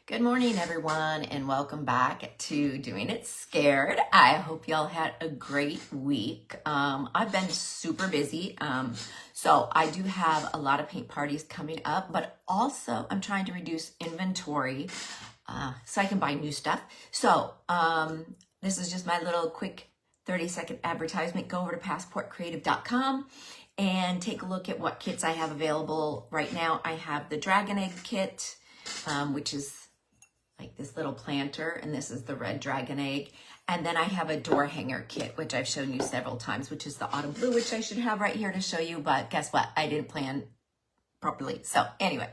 Good morning, everyone, and welcome back to Doing It Scared. I hope y'all had a great week. I've been super busy, so I do have a lot of paint parties coming up, but also I'm trying to reduce inventory so I can buy new stuff. So this is just my little quick 30-second advertisement. Go over to passportcreative.com and take a look at what kits I have available right now. I have the Dragon Egg kit, which is like this little planter, and this is the red dragon egg. And then I have a door hanger kit, which I've shown you several times, which is the autumn blue, which I should have right here to show you, but guess what? I didn't plan properly. So anyway,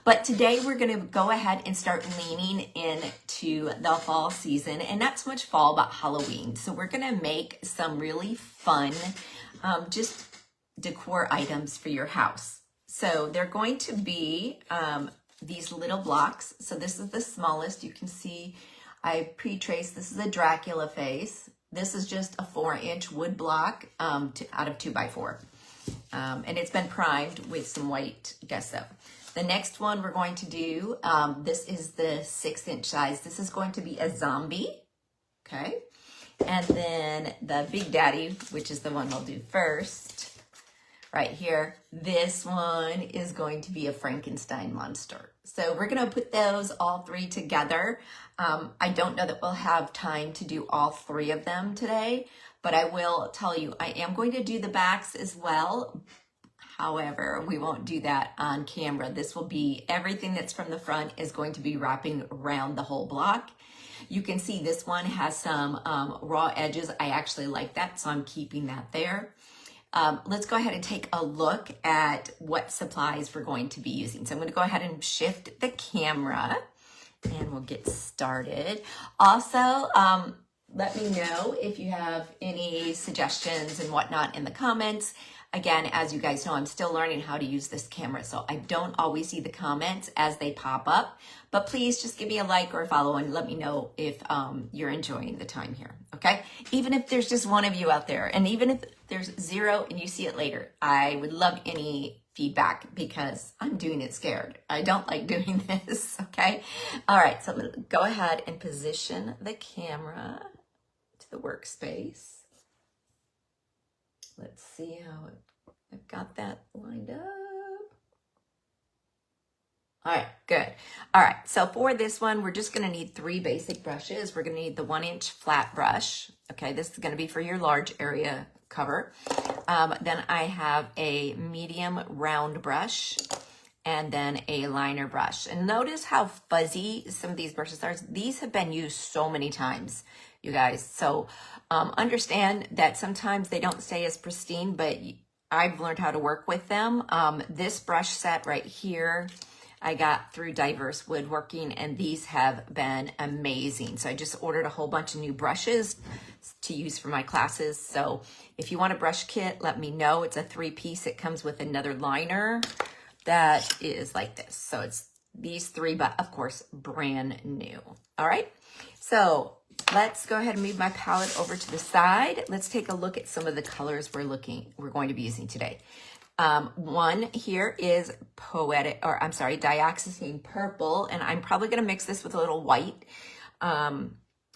but today we're gonna go ahead and start leaning into the fall season, and not so much fall, but Halloween. So we're gonna make some really fun, just decor items for your house. So they're going to be, these little blocks. So this is the smallest. You can see I pre-traced. This is a Dracula face. This is just a 4-inch wood block out of 2x4. And it's been primed with some white gesso. The next one we're going to do, this is the 6-inch size. This is going to be a zombie. Okay. And then the Big Daddy, which is the one we'll do first, right here, this one is going to be a Frankenstein monster. So we're gonna put those all three together. I don't know that we'll have time to do all three of them today, but I will tell you, I am going to do the backs as well. However, we won't do that on camera. This will be, everything that's from the front is going to be wrapping around the whole block. You can see this one has some raw edges. I actually like that, so I'm keeping that there. Let's go ahead and take a look at what supplies we're going to be using. So I'm going to go ahead and shift the camera and we'll get started. Also, let me know if you have any suggestions and whatnot in the comments. Again, as you guys know, I'm still learning how to use this camera, so I don't always see the comments as they pop up, but please just give me a like or a follow and let me know if you're enjoying the time here, okay? Even if there's just one of you out there, and even if there's 0 and you see it later, I would love any feedback because I'm doing it scared. I don't like doing this, okay? All right, so I'm gonna go ahead and position the camera to the workspace. Let's see how I've got that lined up. All right, good. All right, so for this one, we're just gonna need 3 basic brushes. We're gonna need the 1-inch flat brush. Okay, this is gonna be for your large area cover. Then I have a medium round brush and then a liner brush. And notice how fuzzy some of these brushes are. These have been used so many times, you guys. So understand that sometimes they don't stay as pristine, but I've learned how to work with them. This brush set right here, I got through Diverse Woodworking, and these have been amazing. So I just ordered a whole bunch of new brushes to use for my classes. So if you want a brush kit, let me know. It's a 3-piece. It comes with another liner that is like this. So it's these 3, but of course, brand new. All right. So let's go ahead and move my palette over to the side. Let's take a look at some of the colors we're going to be using today. One here is dioxazine purple, and I'm probably going to mix this with a little white,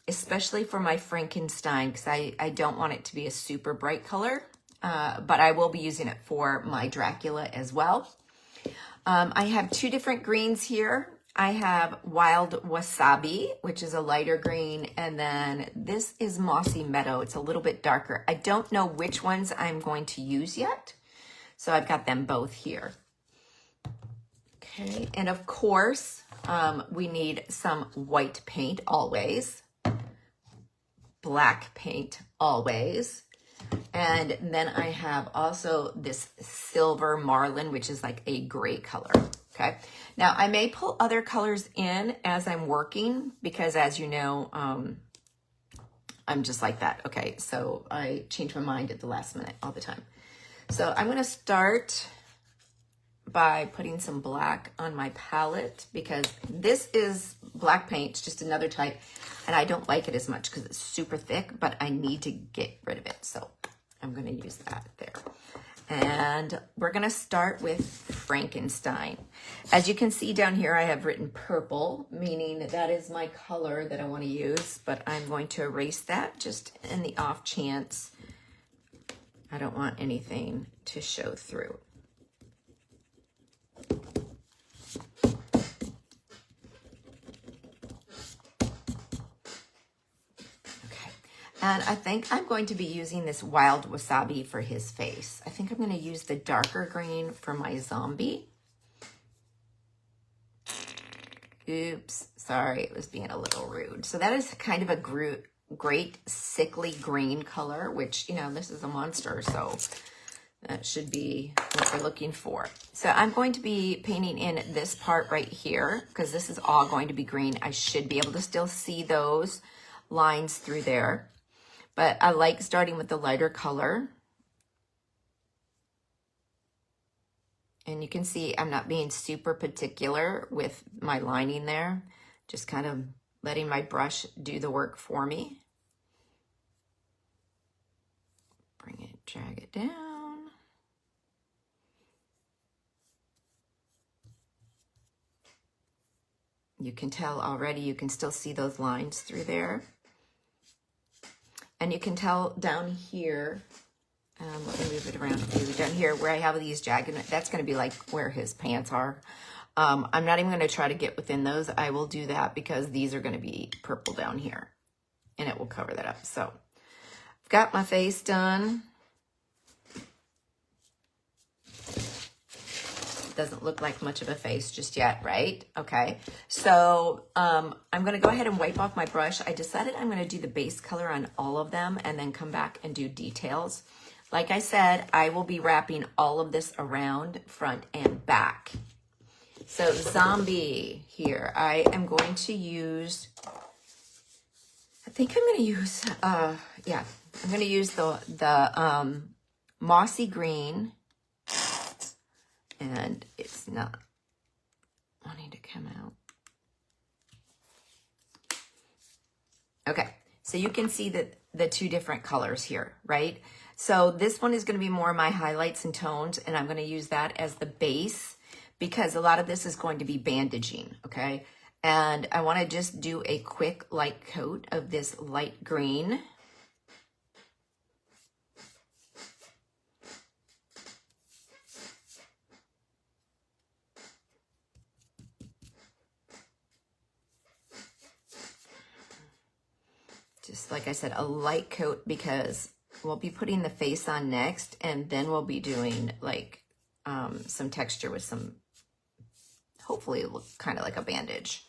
especially for my Frankenstein, because I don't want it to be a super bright color, but I will be using it for my Dracula as well. I have 2 different greens here. I have Wild Wasabi, which is a lighter green, and then this is Mossy Meadow. It's a little bit darker. I don't know which ones I'm going to use yet, so I've got them both here. Okay, and of course, we need some white paint always, black paint always, and then I have also this silver marlin, which is like a gray color. Okay, now I may pull other colors in as I'm working because, as you know, I'm just like that. Okay, so I change my mind at the last minute all the time. So I'm going to start by putting some black on my palette because this is black paint, it's just another type, and I don't like it as much because it's super thick, but I need to get rid of it. So I'm going to use that there. And we're gonna start with Frankenstein. As you can see down here, I have written purple, meaning that is my color that I wanna use, but I'm going to erase that just in the off chance I don't want anything to show through. And I think I'm going to be using this wild wasabi for his face. I think I'm going to use the darker green for my zombie. Oops, sorry, it was being a little rude. So that is kind of a great sickly green color, which, you know, this is a monster, so that should be what we're looking for. So I'm going to be painting in this part right here because this is all going to be green. I should be able to still see those lines through there. But I like starting with the lighter color. And you can see I'm not being super particular with my lining there. Just kind of letting my brush do the work for me. Bring it, drag it down. You can tell already, you can still see those lines through there. And you can tell down here, let me move it around for you, down here where I have these jagged, that's going to be like where his pants are. I'm not even going to try to get within those. I will do that because these are going to be purple down here and it will cover that up. So I've got my face done. Doesn't look like much of a face just yet, right? Okay, so I'm gonna go ahead and wipe off my brush. I decided I'm gonna do the base color on all of them and then come back and do details. Like I said, I will be wrapping all of this around front and back. So zombie here, I am going to use, I think I'm gonna use, yeah, I'm gonna use the mossy green. And it's not wanting to come out. Okay, so you can see that the two different colors here, right? So this one is going to be more my highlights and tones, and I'm going to use that as the base because a lot of this is going to be bandaging, okay? And I want to just do a quick light coat of this light green. Just like I said, a light coat because we'll be putting the face on next and then we'll be doing like some texture with some, hopefully it look kind of like a bandage,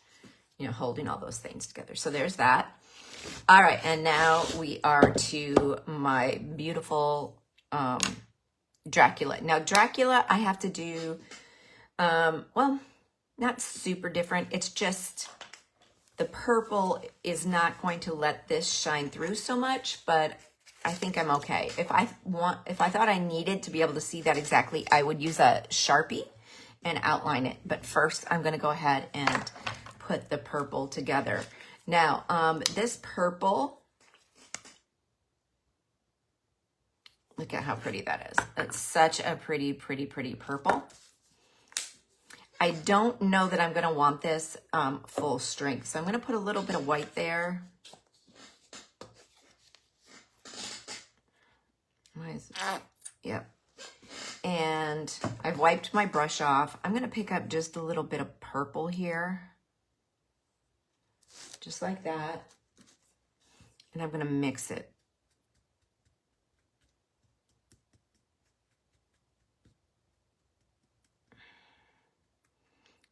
you know, holding all those things together. So there's that. All right, and now we are to my beautiful Dracula. Now Dracula, I have to do, well, not super different. It's just, the purple is not going to let this shine through so much, but I think I'm okay. If I thought I needed to be able to see that exactly, I would use a Sharpie and outline it. But first, I'm going to go ahead and put the purple together. Now, this purple, look at how pretty that is. It's such a pretty, pretty, pretty purple. I don't know that I'm going to want this full strength. So I'm going to put a little bit of white there. Yep. And I've wiped my brush off. I'm going to pick up just a little bit of purple here. Just like that. And I'm going to mix it.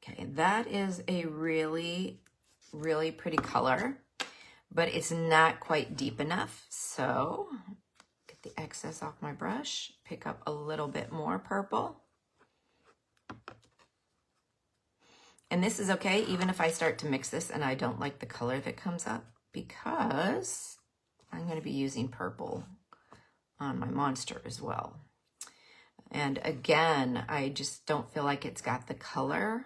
Okay, that is a really, really pretty color, but it's not quite deep enough. So get the excess off my brush, pick up a little bit more purple. And this is okay, even if I start to mix this and I don't like the color that comes up, because I'm going to be using purple on my monster as well. And again, I just don't feel like it's got the color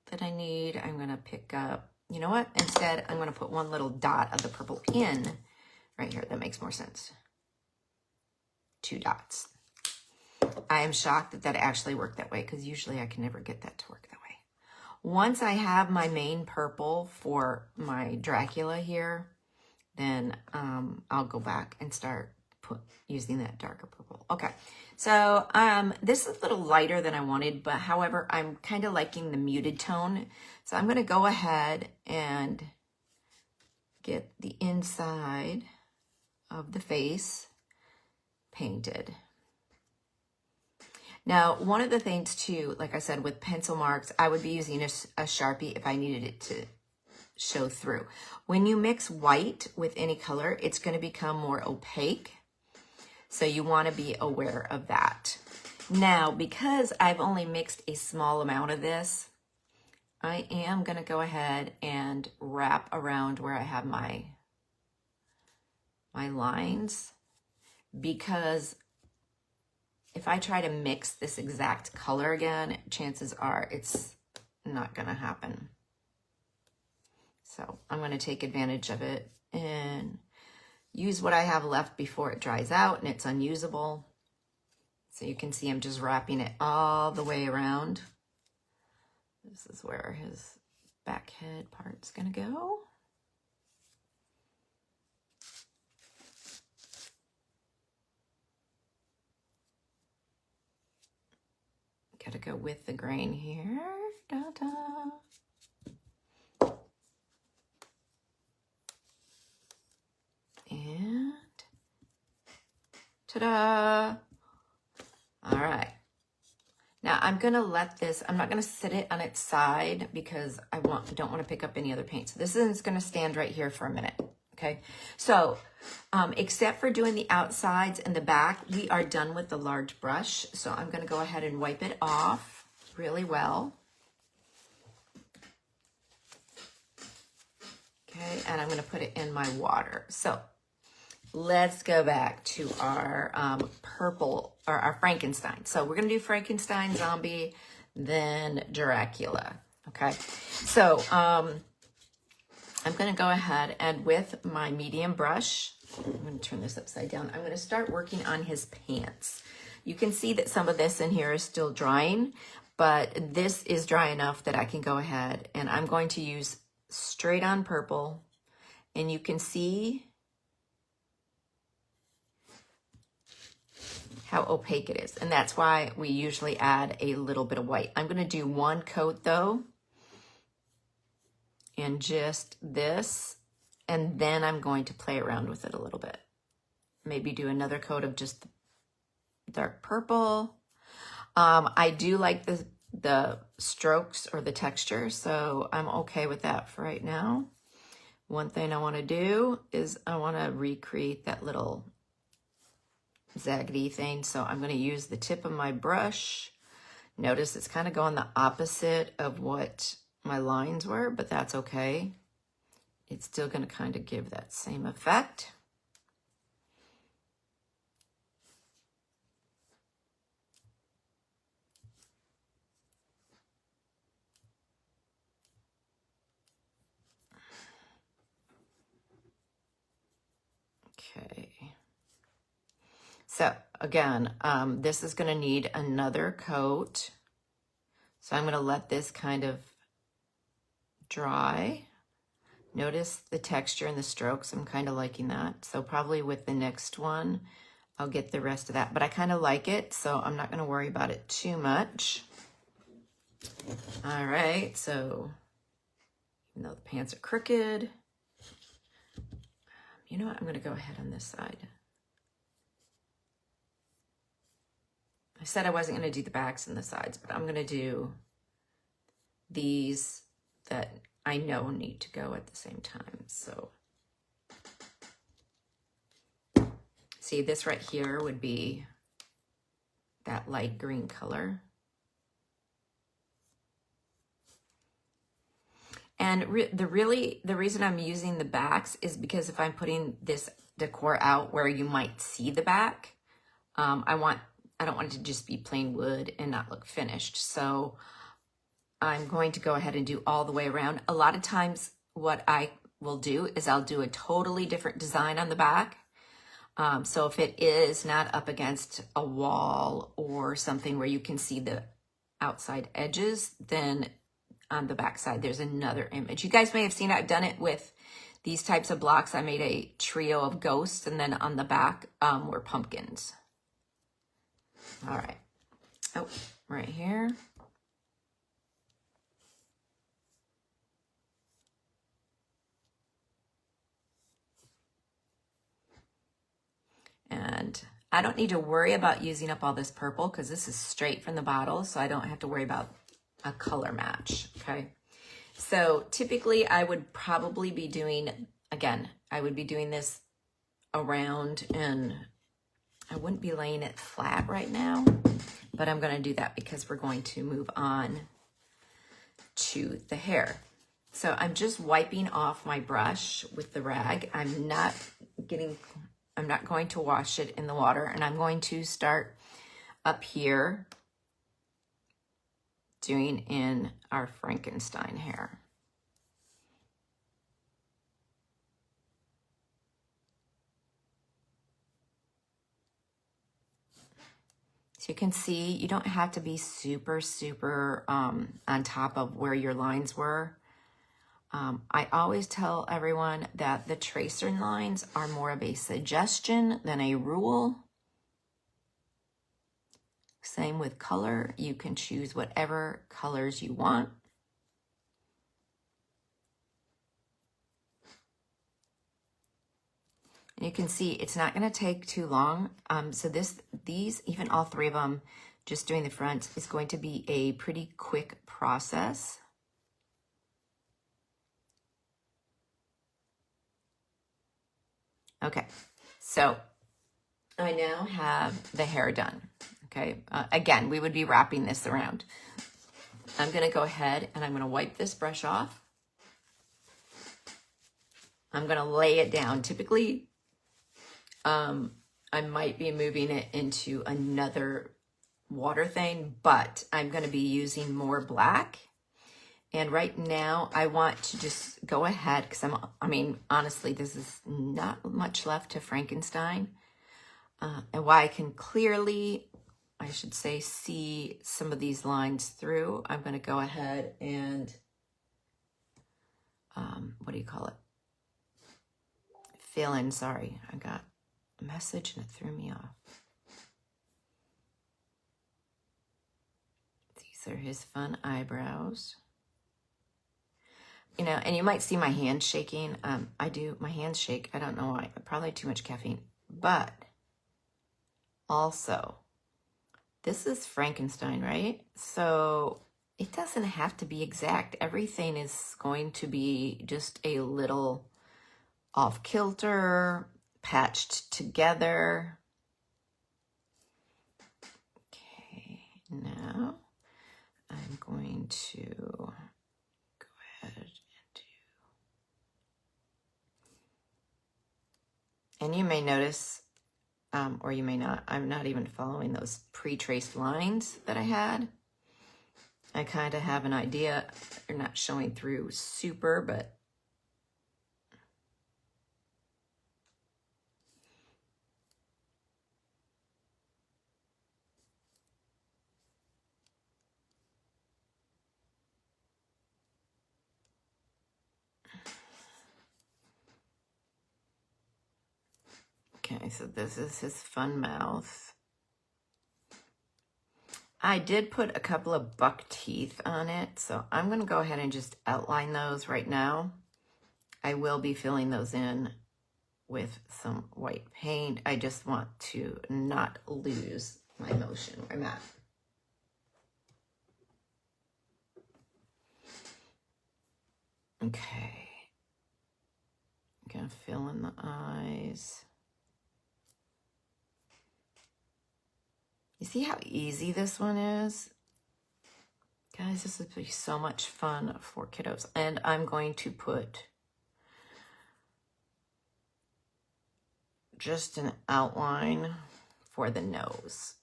that I need. I'm going to pick up, you know what? Instead, I'm going to put one little dot of the purple in right here. That makes more sense. 2 dots. I am shocked that that actually worked that way, because usually I can never get that to work that way. Once I have my main purple for my Dracula here, then I'll go back and start using that darker purple. Okay, so this is a little lighter than I wanted, but however, I'm kind of liking the muted tone. So I'm gonna go ahead and get the inside of the face painted. Now, one of the things too, like I said, with pencil marks, I would be using a Sharpie if I needed it to show through. When you mix white with any color, it's going to become more opaque. So you want to be aware of that. Now, because I've only mixed a small amount of this, I am going to go ahead and wrap around where I have my lines, because if I try to mix this exact color again, chances are it's not going to happen. So I'm going to take advantage of it and use what I have left before it dries out and it's unusable. So you can see I'm just wrapping it all the way around. This is where his back head part's going to go. Got to go with the grain here. Da-da. And ta-da! All right. Now I'm gonna let this, I'm not gonna sit it on its side because I don't want to pick up any other paint. So this is gonna stand right here for a minute. Okay. So except for doing the outsides and the back, we are done with the large brush. So I'm gonna go ahead and wipe it off really well. Okay, and I'm gonna put it in my water. So let's go back to our purple, or our Frankenstein. So we're gonna do Frankenstein, zombie, then Dracula, okay? So I'm gonna go ahead and with my medium brush, I'm gonna turn this upside down, I'm gonna start working on his pants. You can see that some of this in here is still drying, but this is dry enough that I can go ahead and I'm going to use straight on purple, and you can see how opaque it is. And that's why we usually add a little bit of white. I'm gonna do one coat though, and just this, and then I'm going to play around with it a little bit. Maybe do another coat of just dark purple. I do like the strokes or the texture, so I'm okay with that for right now. One thing I wanna do is I wanna recreate that little zaggedy thing. So I'm going to use the tip of my brush. Notice it's kind of going the opposite of what my lines were, but that's okay. It's still going to kind of give that same effect. Okay. So again, this is going to need another coat. So I'm going to let this kind of dry. Notice the texture and the strokes. I'm kind of liking that. So probably with the next one, I'll get the rest of that. But I kind of like it, so I'm not going to worry about it too much. All right, so even though the pants are crooked, you know what? I'm going to go ahead on this side. I said I wasn't going to do the backs and the sides, but I'm going to do these that I know need to go at the same time. So see, this right here would be that light green color. And the reason I'm using the backs is because if I'm putting this decor out where you might see the back, I don't want it to just be plain wood and not look finished. So I'm going to go ahead and do all the way around. A lot of times what I will do is I'll do a totally different design on the back. So if it is not up against a wall or something where you can see the outside edges, then on the back side, there's another image. You guys may have seen I've done it with these types of blocks. I made a trio of ghosts, and then on the back were pumpkins. All right. Oh, right here. And I don't need to worry about using up all this purple because this is straight from the bottle, so I don't have to worry about a color match, okay? So typically I would probably be doing, again, I would be doing this around, and I wouldn't be laying it flat right now, but I'm gonna do that because we're going to move on to the hair. So I'm just wiping off my brush with the rag. I'm not going to wash it in the water, and I'm going to start up here doing in our Frankenstein hair. So you can see, you don't have to be super on top of where your lines were. I always tell everyone that the tracer lines are more of a suggestion than a rule. Same with color. You can choose whatever colors you want. And you can see it's not going to take too long. So these, even all three of them, just doing the front is going to be a pretty quick process. Okay, so I now have the hair done. Okay, again, we would be wrapping this around. I'm going to go ahead and I'm going to wipe this brush off. I'm going to lay it down. Typically, I might be moving it into another water thing, but I'm going to be using more black. And right now I want to just go ahead because I mean, honestly, this is not much left to Frankenstein. And while I can clearly, I should say, see some of these lines through, I'm going to go ahead and, what do you call it? Fill in, sorry, I got a message and it threw me off. These are his fun eyebrows. You know, and you might see my hands shaking. My hands shake. I don't know why. Probably too much caffeine. But also, this is Frankenstein, right? So it doesn't have to be exact. Everything is going to be just a little off kilter, patched together. Okay, now I'm going to go ahead and and you may notice, or you may not, I'm not even following those pre-traced lines that I had. I kind of have an idea. They're not showing through super, but okay, so this is his fun mouth. I did put a couple of buck teeth on it, so I'm going to go ahead and just outline those right now. I will be filling those in with some white paint. I just want to not lose my motion where I'm at. Okay. I'm going to fill in the eyes. You see how easy this one is? Guys, this would be so much fun for kiddos. And I'm going to put just an outline for the nose.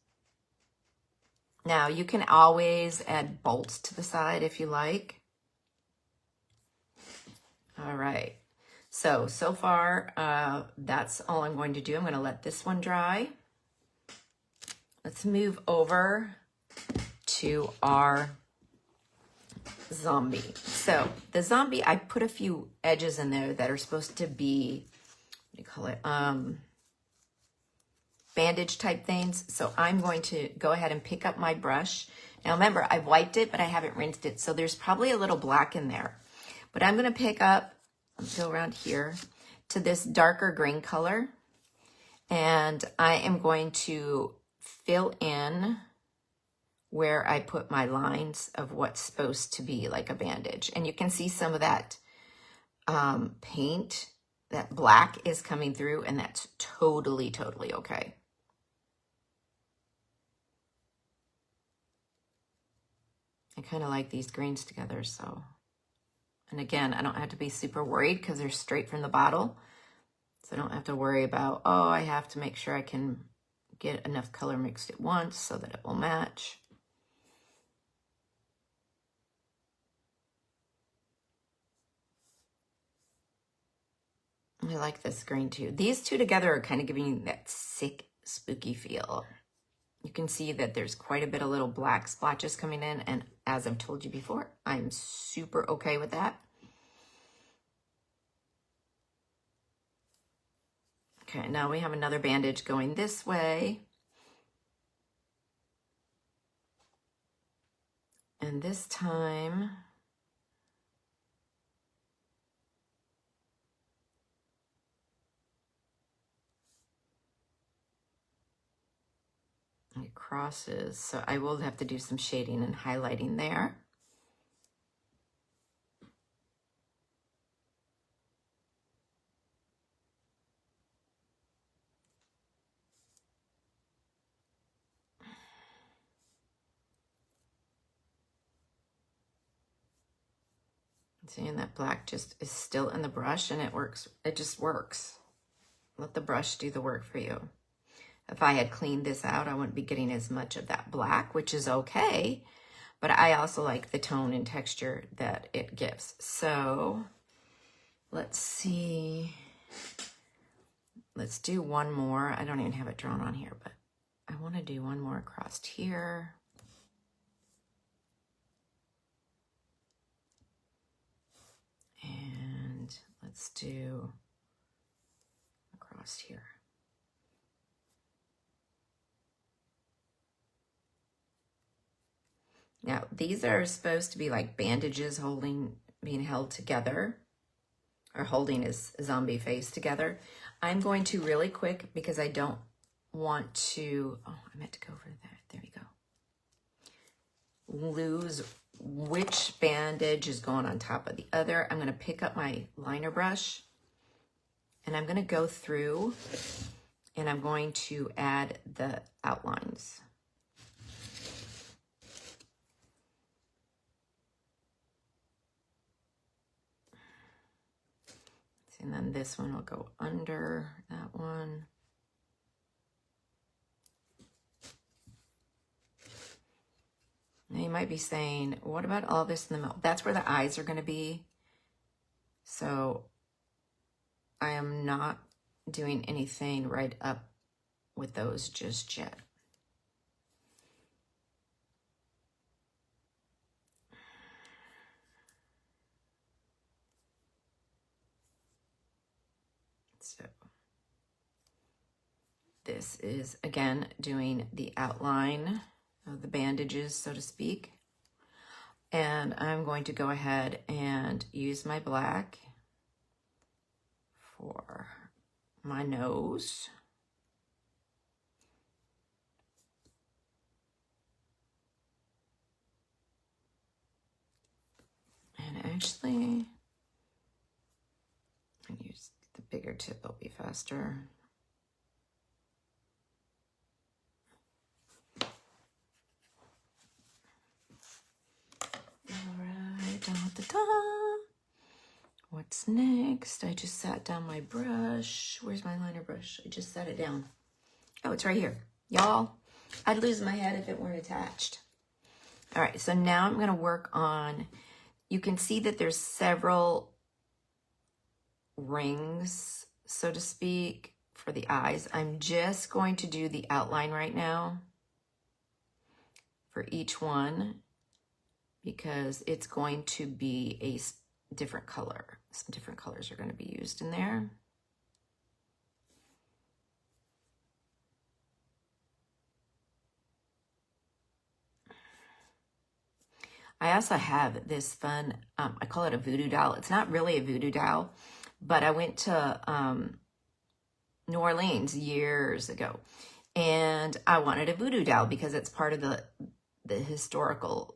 Now, you can always add bolts to the side if you like. All right. So far, that's all I'm going to do. I'm going to let this one dry. Let's move over to our zombie. So the zombie, I put a few edges in there that are supposed to be, what do you call it? Bandage type things. So I'm going to go ahead and pick up my brush. Now remember, I've wiped it, but I haven't rinsed it. So there's probably a little black in there. But I'm going to pick up, let's go around here, to this darker green color. And I am going to fill in where I put my lines of what's supposed to be like a bandage. And you can see some of that paint, that black is coming through, and that's totally, totally okay. I kind of like these greens together, so. And again, I don't have to be super worried because they're straight from the bottle. So I don't have to worry about, oh, I have to make sure I can get enough color mixed at once so that it will match. I like this green too. These two together are kind of giving you that sick, spooky feel. You can see that there's quite a bit of little black splotches coming in. And as I've told you before, I'm super okay with that. Okay, now we have another bandage going this way. And this time, it crosses, so I will have to do some shading and highlighting there. Seeing that black just is still in the brush, and it works. It just works. Let the brush do the work for you. If I had cleaned this out, I wouldn't be getting as much of that black, which is okay. But I also like the tone and texture that it gives. So let's see. Let's do one more. I don't even have it drawn on here, but I want to do one more across here. And let's do across here. Now, these are supposed to be like bandages being held together, or holding his zombie face together. I'm going to really quick because I don't want to, oh, I meant to go over that. There we go. Lose which bandage is going on top of the other. I'm going to pick up my liner brush and I'm going to go through and I'm going to add the outlines. And then this one will go under that one. Now you might be saying, what about all this in the middle? That's where the eyes are going to be. So I am not doing anything right up with those just yet. So this is, again, doing the outline of the bandages, so to speak. And I'm going to go ahead and use my black for my nose. And actually, I use the bigger tip, it'll be faster. All right, da-da-da. What's next? I just sat down my brush. Where's my liner brush? I just set it down. Oh, it's right here. Y'all, I'd lose my head if it weren't attached. All right, so now I'm gonna work on, you can see that there's several rings, so to speak, for the eyes. I'm just going to do the outline right now for each one because it's going to be a different color. Some different colors are going to be used in there. I also have this fun, I call it a voodoo doll. It's not really a voodoo doll, but I went to New Orleans years ago, and I wanted a voodoo doll because it's part of the historical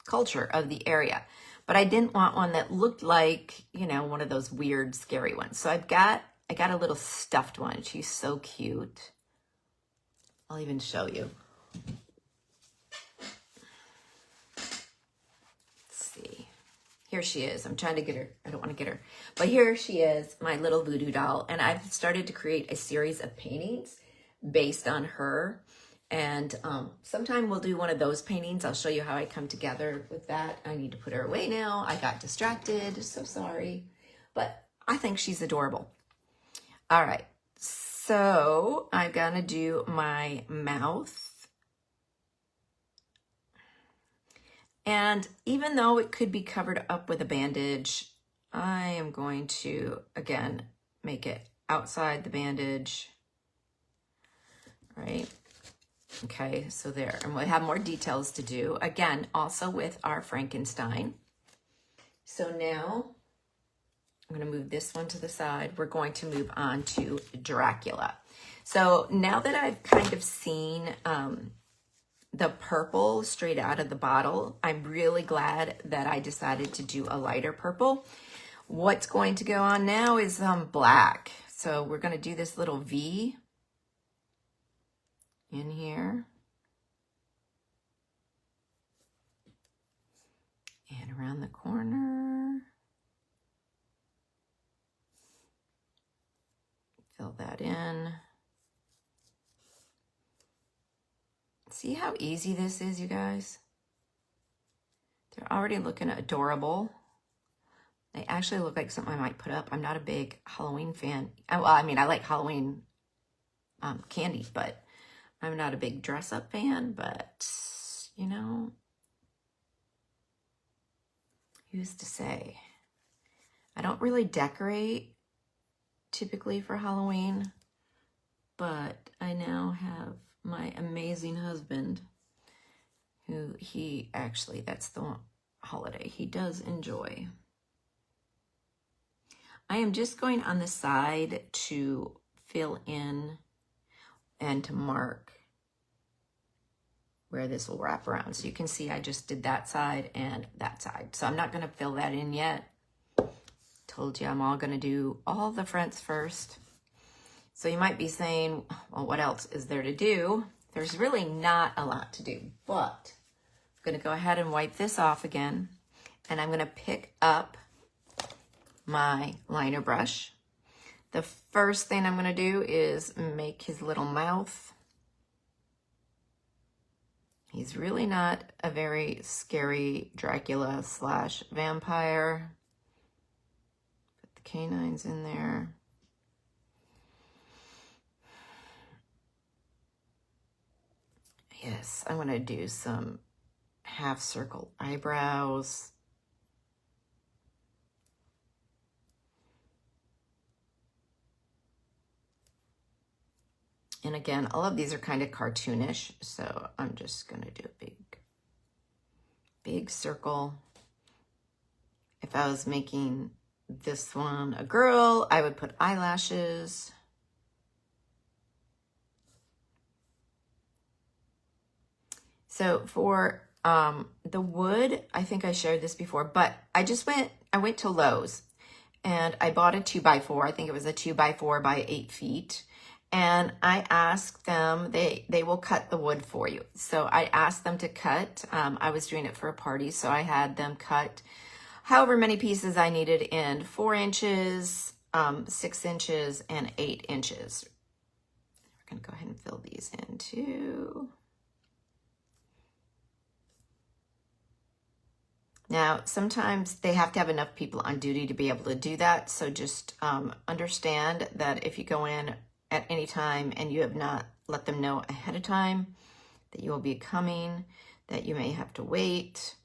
culture of the area. But I didn't want one that looked like, you know, one of those weird, scary ones. So I got a little stuffed one. She's so cute. I'll even show you. Here she is. I'm trying to get her. I don't want to get her. But here she is, my little voodoo doll. And I've started to create a series of paintings based on her. And sometime we'll do one of those paintings. I'll show you how I come together with that. I need to put her away now. I got distracted. So sorry. But I think she's adorable. All right. So I'm going to do my mouth. And even though it could be covered up with a bandage, I am going to, again, make it outside the bandage, right? Okay, so there. And we'll have more details to do, again, also with our Frankenstein. So now I'm going to move this one to the side. We're going to move on to Dracula. So now that I've kind of seen the purple straight out of the bottle, I'm really glad that I decided to do a lighter purple. What's going to go on now is black. So we're going to do this little V in here. And around the corner. Fill that in. See how easy this is, you guys? They're already looking adorable. They actually look like something I might put up. I'm not a big Halloween fan. Well, I mean, I like Halloween candy, but I'm not a big dress-up fan. But, you know, who's to say? I don't really decorate typically for Halloween, but I now have my amazing husband, who that's the holiday he does enjoy. I am just going on the side to fill in and to mark where this will wrap around. So you can see I just did that side and that side. So I'm not going to fill that in yet. Told you I'm all going to do all the fronts first. So you might be saying, well, what else is there to do? There's really not a lot to do, but I'm going to go ahead and wipe this off again. And I'm going to pick up my liner brush. The first thing I'm going to do is make his little mouth. He's really not a very scary Dracula / vampire. Put the canines in there. Yes, I'm going to do some half circle eyebrows. And again, all of these are kind of cartoonish, so I'm just going to do a big circle. If I was making this one a girl, I would put eyelashes. So for the wood, I think I shared this before, but I went to Lowe's and I bought a 2x4. I think it was a 2x4 by 8 feet. And I asked them, they will cut the wood for you. So I asked them to cut. I was doing it for a party, so I had them cut however many pieces I needed in 4 inches, 6 inches, and 8 inches. We're going to go ahead and fill these in too. Now, sometimes they have to have enough people on duty to be able to do that. So just understand that if you go in at any time and you have not let them know ahead of time that you will be coming, that you may have to wait.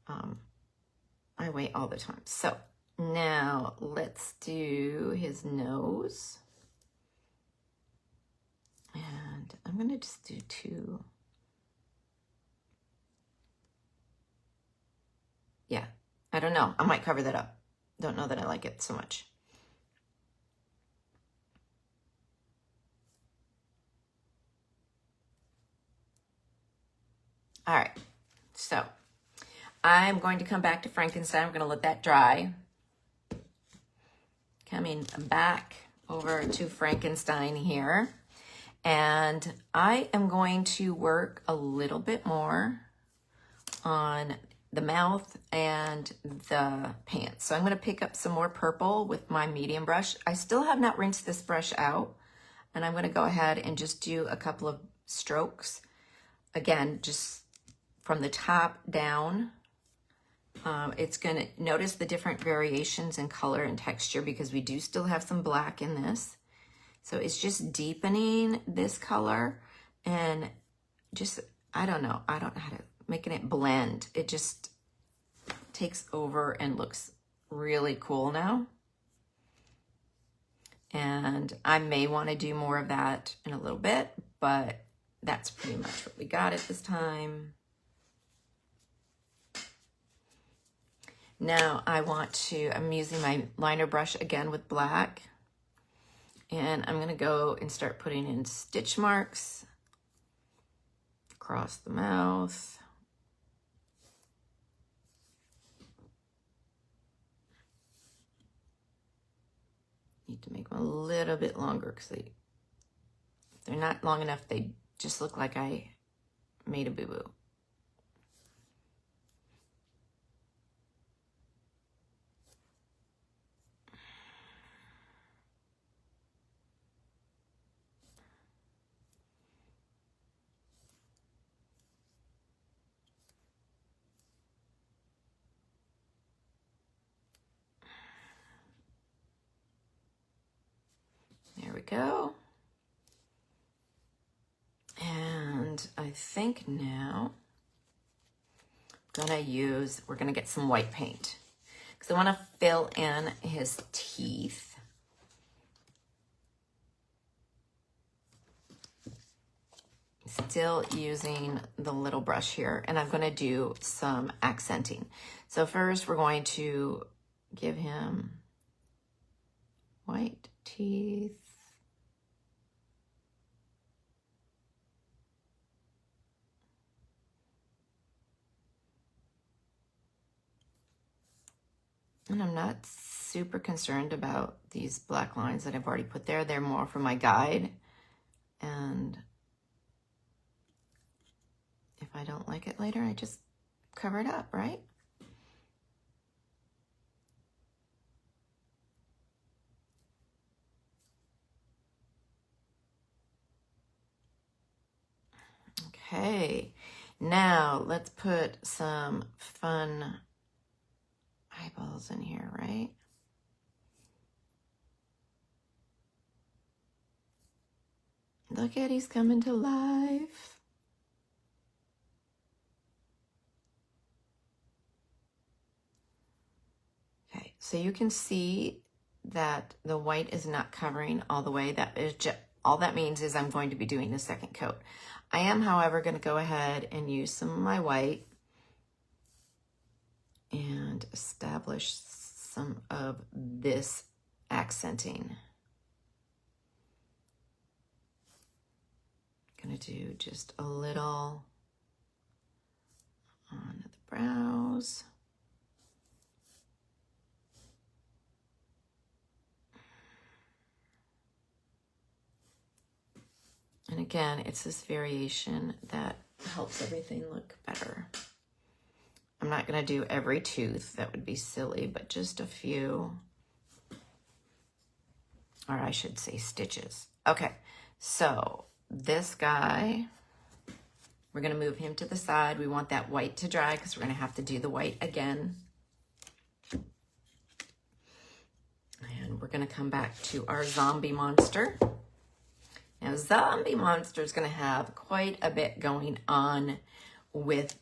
I wait all the time. So now let's do his nose. And I'm going to just do 2. Yeah, I don't know. I might cover that up. Don't know that I like it so much. All right, so I'm going to come back to Frankenstein. I'm going to let that dry. Coming back over to Frankenstein here. And I am going to work a little bit more on the mouth and the pants. So I'm going to pick up some more purple with my medium brush. I still have not rinsed this brush out. And I'm going to go ahead and just do a couple of strokes. Again, just from the top down. It's going to notice the different variations in color and texture because we do still have some black in this. So it's just deepening this color and just, I don't know how to, making it blend. It just takes over and looks really cool now. And I may want to do more of that in a little bit, but that's pretty much what we got at this time. Now I'm using my liner brush again with black. And I'm going to go and start putting in stitch marks across the mouth. Need to make them a little bit longer because if they're not long enough, they just look like I made a boo-boo. There we go. And I think now we're gonna get some white paint because I want to fill in his teeth. Still using the little brush here, and I'm going to do some accenting. So first we're going to give him white teeth. And I'm not super concerned about these black lines that I've already put there. They're more for my guide. And if I don't like it later, I just cover it up, right? Okay, now let's put some fun eyeballs in here, right? Look at, he's coming to life. Okay, so you can see that the white is not covering all the way. That is just, all that means is I'm going to be doing the second coat. I am, however, going to go ahead and use some of my white and establish some of this accenting. I'm going to do just a little on the brows. And again, it's this variation that helps everything look better. I'm not going to do every tooth. That would be silly, but just a few. Or I should say stitches. Okay, so this guy, We're going to move him to the side. We want that white to dry because we're going to have to do the white again. And we're going to come back to our zombie monster. Now, zombie monster is going to have quite a bit going on with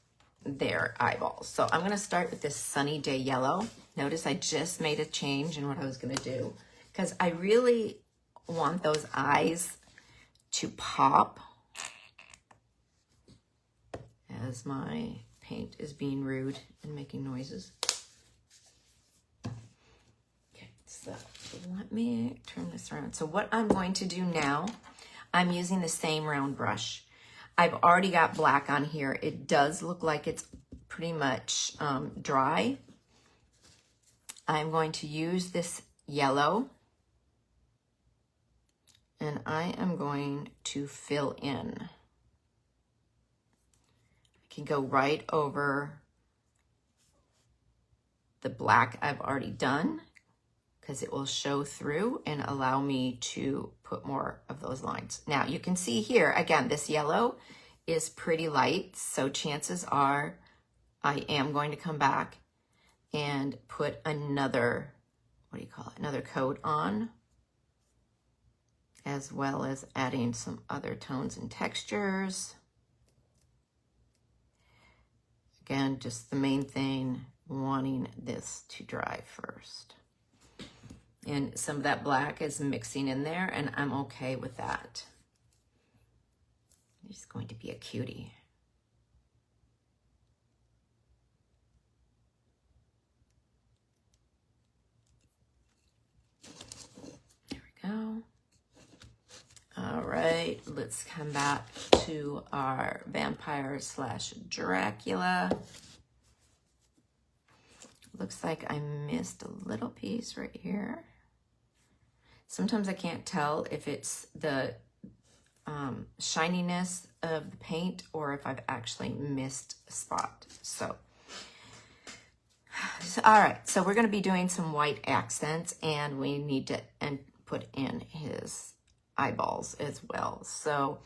their eyeballs. So I'm going to start with this Sunny Day Yellow. Notice I just made a change in what I was going to do because I really want those eyes to pop as my paint is being rude and making noises. Okay, so let me turn this around. So what I'm going to do now, I'm using the same round brush. I've already got black on here. It does look like it's pretty much dry. I'm going to use this yellow and I am going to fill in. I can go right over the black I've already done because it will show through and allow me to put more of those lines. Now you can see here, again, this yellow is pretty light, so chances are I am going to come back and put another, what do you call it, another coat on, as well as adding some other tones and textures. Again, just the main thing, wanting this to dry first. And some of that black is mixing in there, and I'm okay with that. He's going to be a cutie. There we go. All right, let's come back to our vampire slash Dracula. Looks like I missed a little piece right here. Sometimes I can't tell if it's the shininess of the paint or if I've actually missed a spot. So all right, so we're going to be doing some white accents, and we need to put in his eyeballs as well. So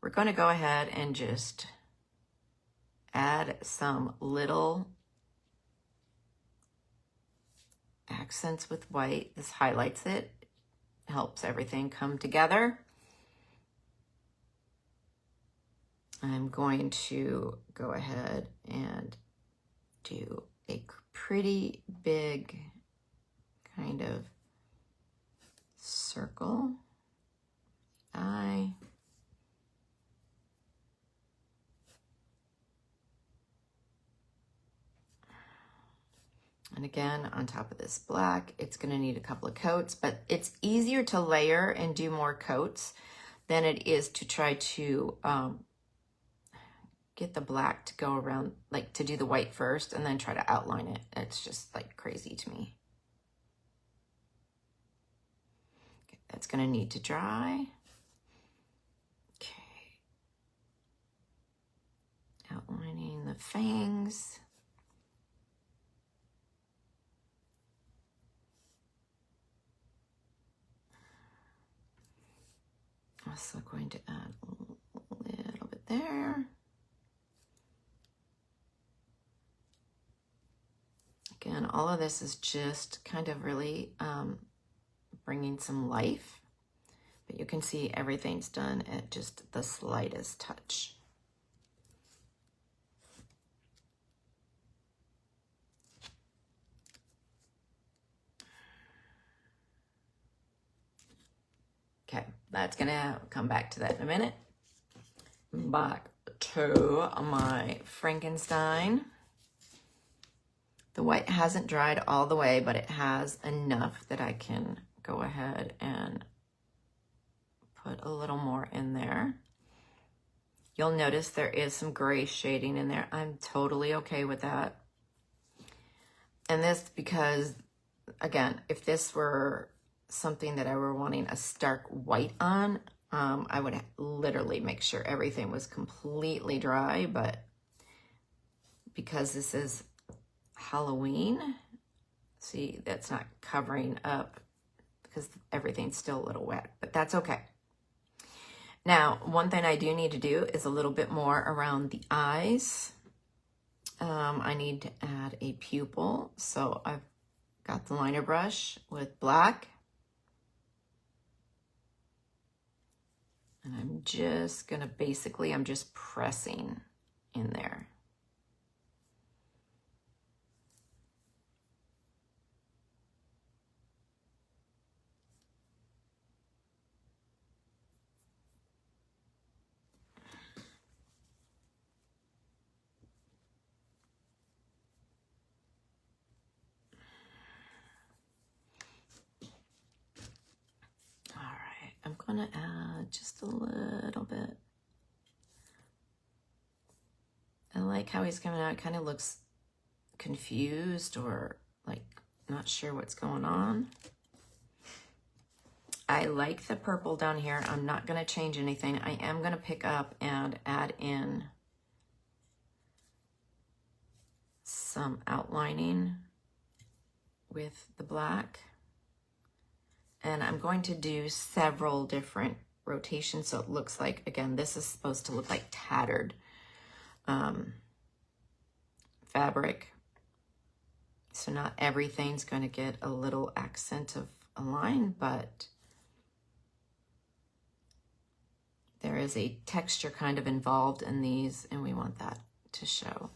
we're going to go ahead and just add some little accents with white. This highlights it, helps everything come together. I'm going to go ahead and do a pretty big kind of circle eye. And again, on top of this black, it's going to need a couple of coats, but it's easier to layer and do more coats than it is to try to get the black to go around, like to do the white first and then try to outline it. It's just like crazy to me. Okay, that's going to need to dry. Okay. Outlining the fangs. Also going to add a little bit there. Again, all of this is just kind of really bringing some life, but you can see everything's done at just the slightest touch. Okay, that's gonna come back to that in a minute. Back to my Frankenstein. The white hasn't dried all the way, but it has enough that I can go ahead and put a little more in there. You'll notice there is some gray shading in there. I'm totally okay with that. And this because, again, if this were something that I were wanting a stark white on, I would literally make sure everything was completely dry, but because this is Halloween, see, that's not covering up because everything's still a little wet, but that's okay. Now, one thing I do need to do is a little bit more around the eyes. I need to add a pupil. So I've got the liner brush with black. And I'm just gonna basically, I'm just pressing in there. I'm gonna add just a little bit. I like how he's coming out. It kind of looks confused or like not sure what's going on. I like the purple down here. I'm not gonna change anything. I am gonna pick up and add in some outlining with the black. And I'm going to do several different rotations. So it looks like, again, this is supposed to look like tattered fabric. So not everything's going to get a little accent of a line, but there is a texture kind of involved in these, and we want that to show.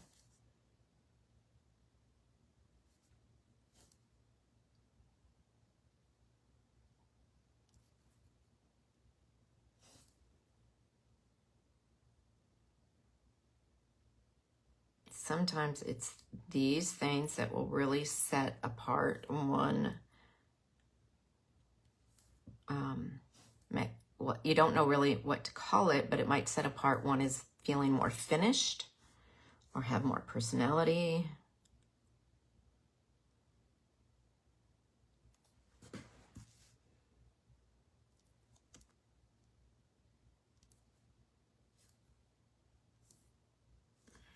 Sometimes it's these things that will really set apart one. You don't know really what to call it, but it might set apart one is feeling more finished or have more personality.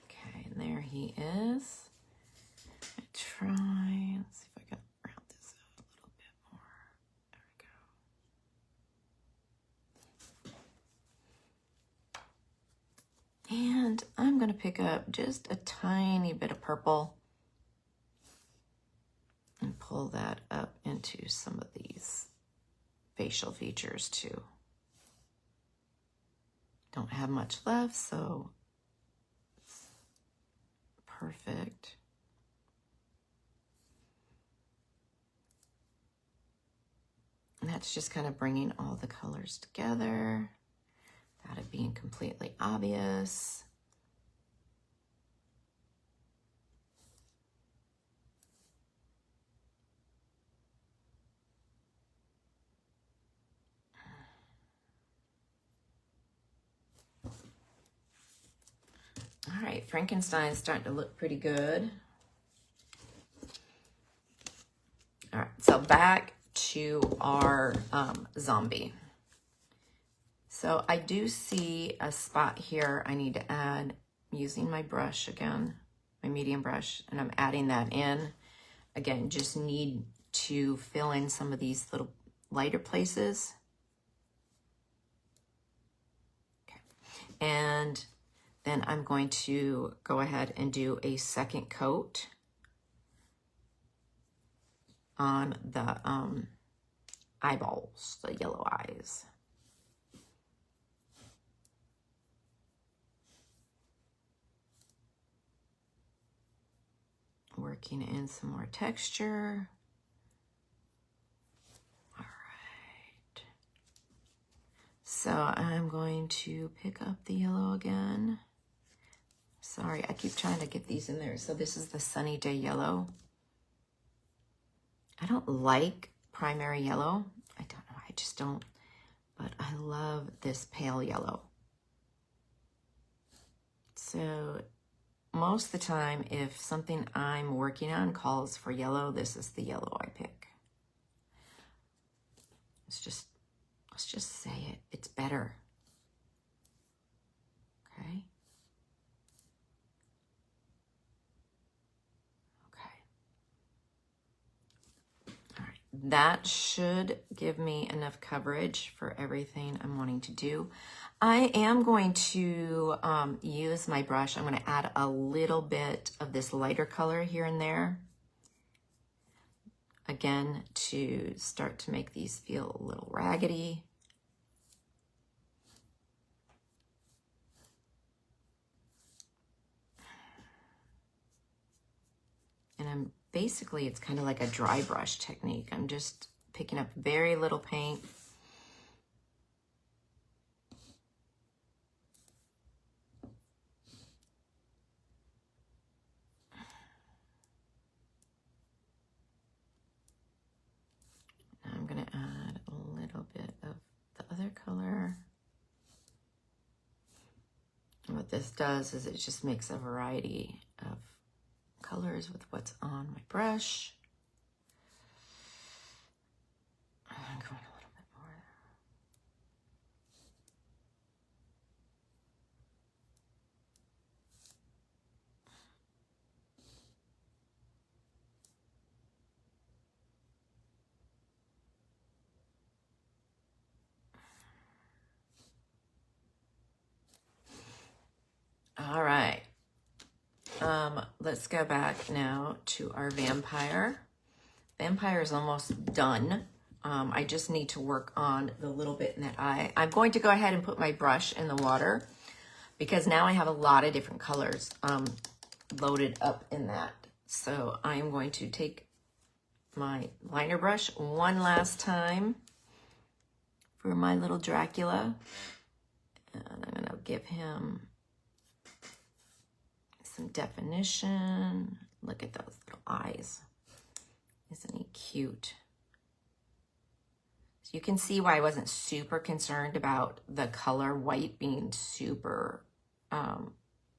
Okay, and there he is. Let's see if I can round this out a little bit more. There we go. And I'm going to pick up just a tiny bit of purple and pull that up into some of these facial features too. Don't have much left, so it's perfect. And that's just kind of bringing all the colors together without it being completely obvious. All right, Frankenstein's starting to look pretty good. All right, so back to our zombie. So I do see a spot here I need to add using my brush again, my medium brush, and I'm adding that in. Again, just need to fill in some of these little lighter places. Okay. And then I'm going to go ahead and do a second coat on the eyeballs, the yellow eyes. Working in some more texture. All right. So I'm going to pick up the yellow again. Sorry, I keep trying to get these in there. So this is the Sunny Day Yellow. I don't like primary yellow. I don't know, I just don't. But I love this pale yellow. So most of the time, if something I'm working on calls for yellow, this is the yellow I pick. Let's just say it. It's better. Okay. Okay. All right. that should give me enough coverage for everything I'm wanting to do. I am going to use my brush. I'm going to add a little bit of this lighter color here and there. Again, to start to make these feel a little raggedy. And I'm basically, it's kind of like a dry brush technique. I'm just picking up very little paint. I'm going to add a little bit of the other color. And what this does is it just makes a variety of colors with what's on my brush. I'm going a little bit more. All right. Let's go back now to our vampire. Vampire is almost done. I just need to work on the little bit in that eye. I'm going to go ahead and put my brush in the water because now I have a lot of different colors loaded up in that. So I am going to take my liner brush one last time for my little Dracula. And I'm going to give him some definition. Look at those little eyes. Isn't he cute? So you can see why I wasn't super concerned about the color white being super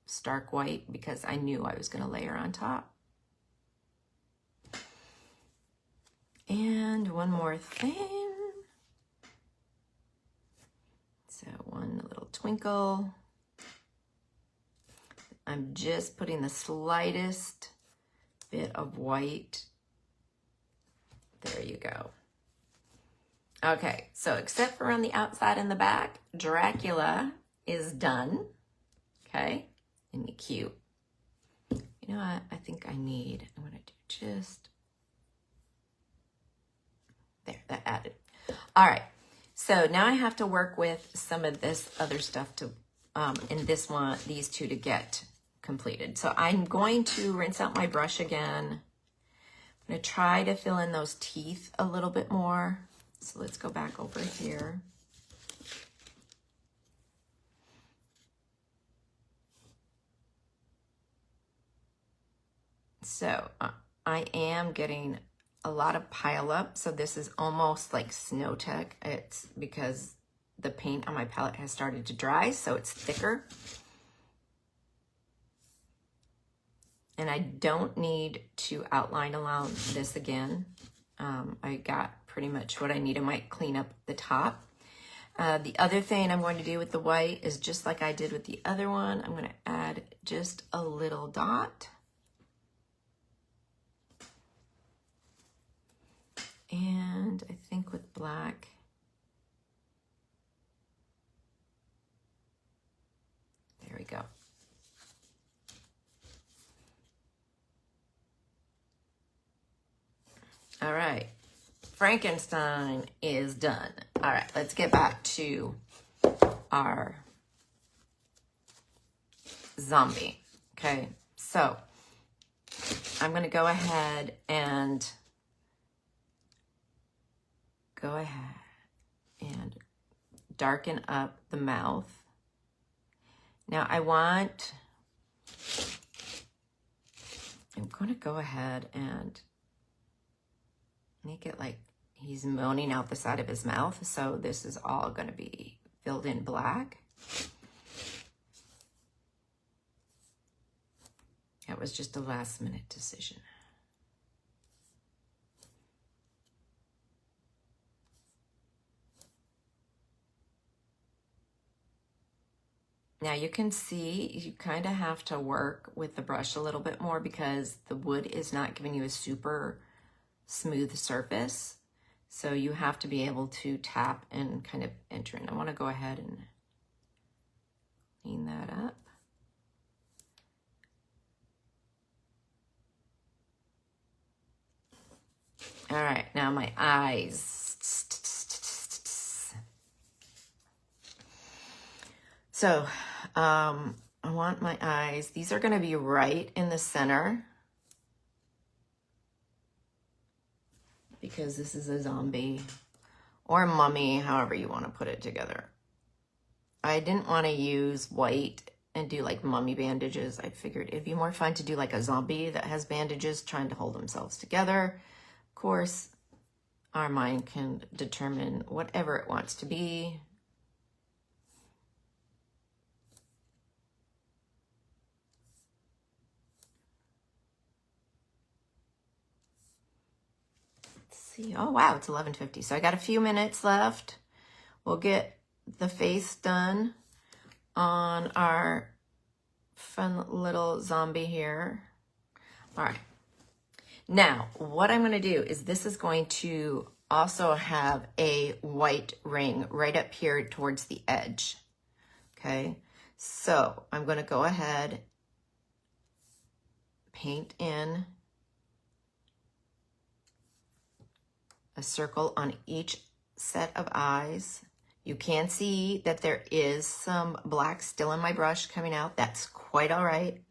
stark white, because I knew I was going to layer on top. And one more thing. So one little twinkle. I'm just putting the slightest bit of white. There you go. Okay, so except for on the outside and the back, Dracula is done. Okay, isn't he cute? You know what? I think I'm gonna do just, there, that added. All right, so now I have to work with some of this other stuff to, in this one, these two to get completed. So I'm going to rinse out my brush again. I'm going to try to fill in those teeth a little bit more. So let's go back over here. So I am getting a lot of pile up. So this is almost like Snow Tech. It's because the paint on my palette has started to dry, so it's thicker. And I don't need to outline around this again. I got pretty much what I need. I might clean up the top. The other thing I'm going to do with the white is just like I did with the other one. I'm going to add just a little dot. And I think with black, there we go. All right, Frankenstein is done. All right, let's get back to our zombie. Okay, so I'm going to go ahead and darken up the mouth. Now I'm going to go ahead and make it like he's moaning out the side of his mouth. So this is all going to be filled in black. That was just a last minute decision. Now you can see you kind of have to work with the brush a little bit more because the wood is not giving you a super smooth surface. So you have to be able to tap and kind of enter in. I want to go ahead and clean that up. All right, now my eyes. So I want my eyes, these are gonna be right in the center because this is a zombie or a mummy, however you wanna put it together. I didn't wanna use white and do like mummy bandages. I figured it'd be more fun to do like a zombie that has bandages trying to hold themselves together. Of course, our mind can determine whatever it wants to be. Let's see. Oh, wow, it's 11:50. So I got a few minutes left. We'll get the face done on our fun little zombie here. All right. Now, what I'm going to do is this is going to also have a white ring right up here towards the edge. Okay. So I'm going to go ahead, paint in a circle on each set of eyes. You can see that there is some black still in my brush coming out. That's quite all right.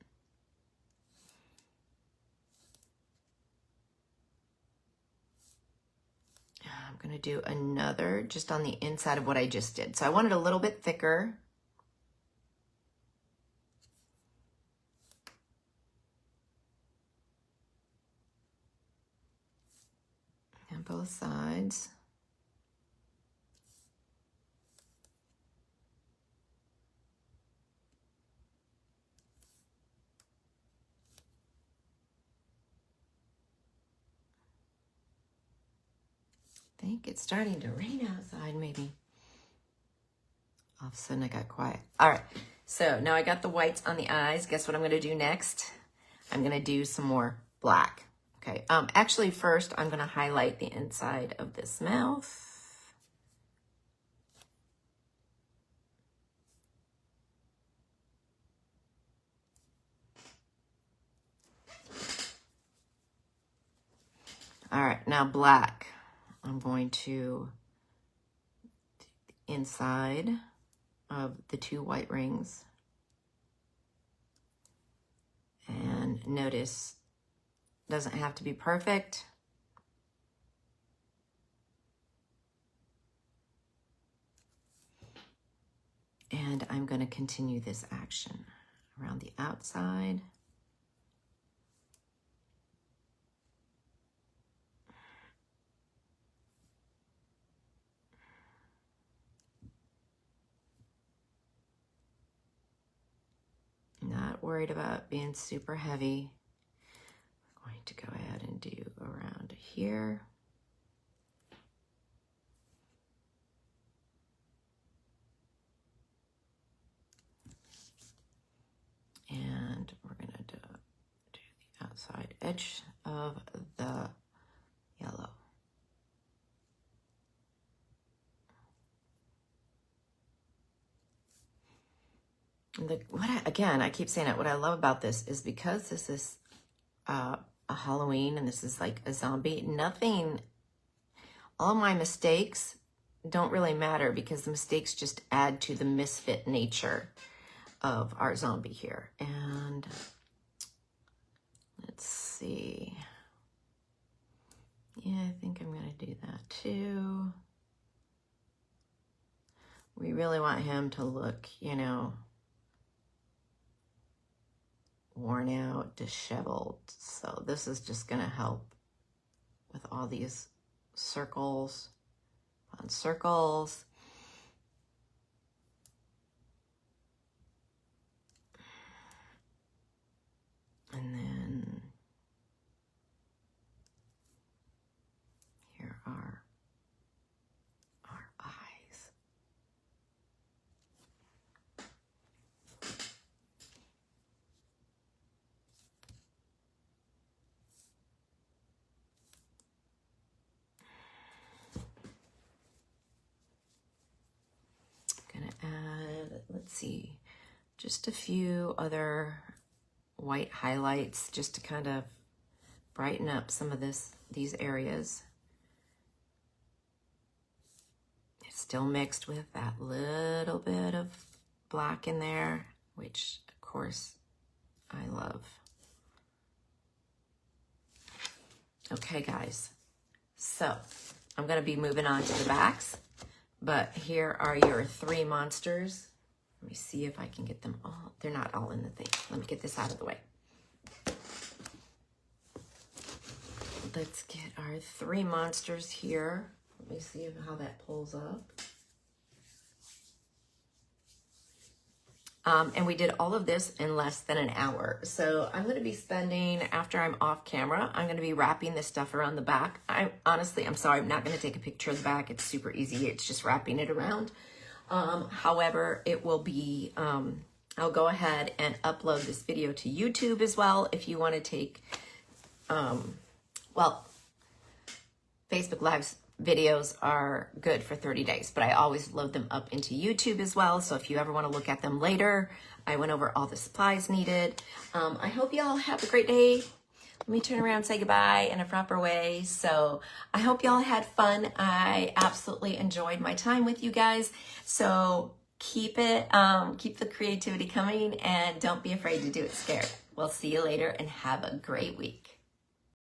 I'm going to do another just on the inside of what I just did. So I want it a little bit thicker. On both sides. I think it's starting to rain outside, maybe. All of a sudden I got quiet. All right, so now I got the whites on the eyes. Guess what I'm gonna do next? I'm gonna do some more black. Okay, actually first I'm gonna highlight the inside of this mouth. All right, now black. I'm going to do the inside of the two white rings. And notice, doesn't have to be perfect. And I'm going to continue this action around the outside. Not worried about being super heavy. I'm going to go ahead and do around here. And we're going to do the outside edge of the yellow. Again, I keep saying it, what I love about this is because this is a Halloween and this is like a zombie, nothing, all my mistakes don't really matter because the mistakes just add to the misfit nature of our zombie here. And let's see. Yeah, I think I'm going to do that too. We really want him to look, you know, worn out, disheveled. So this is just going to help with all these circles on circles. And then here are our eyes. see, just a few other white highlights just to kind of brighten up some of these areas. It's still mixed with that little bit of black in there, which of course I love. Okay, guys, so I'm going to be moving on to the backs, but here are your 3 monsters. Let me see if I can get them all. They're not all in the thing. Let me get this out of the way. Let's get our 3 monsters here. Let me see how that pulls up. And we did all of this in less than an hour. So I'm going to be spending, after I'm off camera, I'm going to be wrapping this stuff around the back. I'm sorry, I'm not going to take a picture of the back. It's super easy. It's just wrapping it around. However, it will be, I'll go ahead and upload this video to YouTube as well. If you want to take, well, Facebook Lives videos are good for 30 days, but I always load them up into YouTube as well. So if you ever want to look at them later, I went over all the supplies needed. I hope y'all have a great day. Let me turn around and say goodbye in a proper way. So I hope y'all had fun. I absolutely enjoyed my time with you guys. So keep the creativity coming and don't be afraid to do it scared. We'll see you later and have a great week.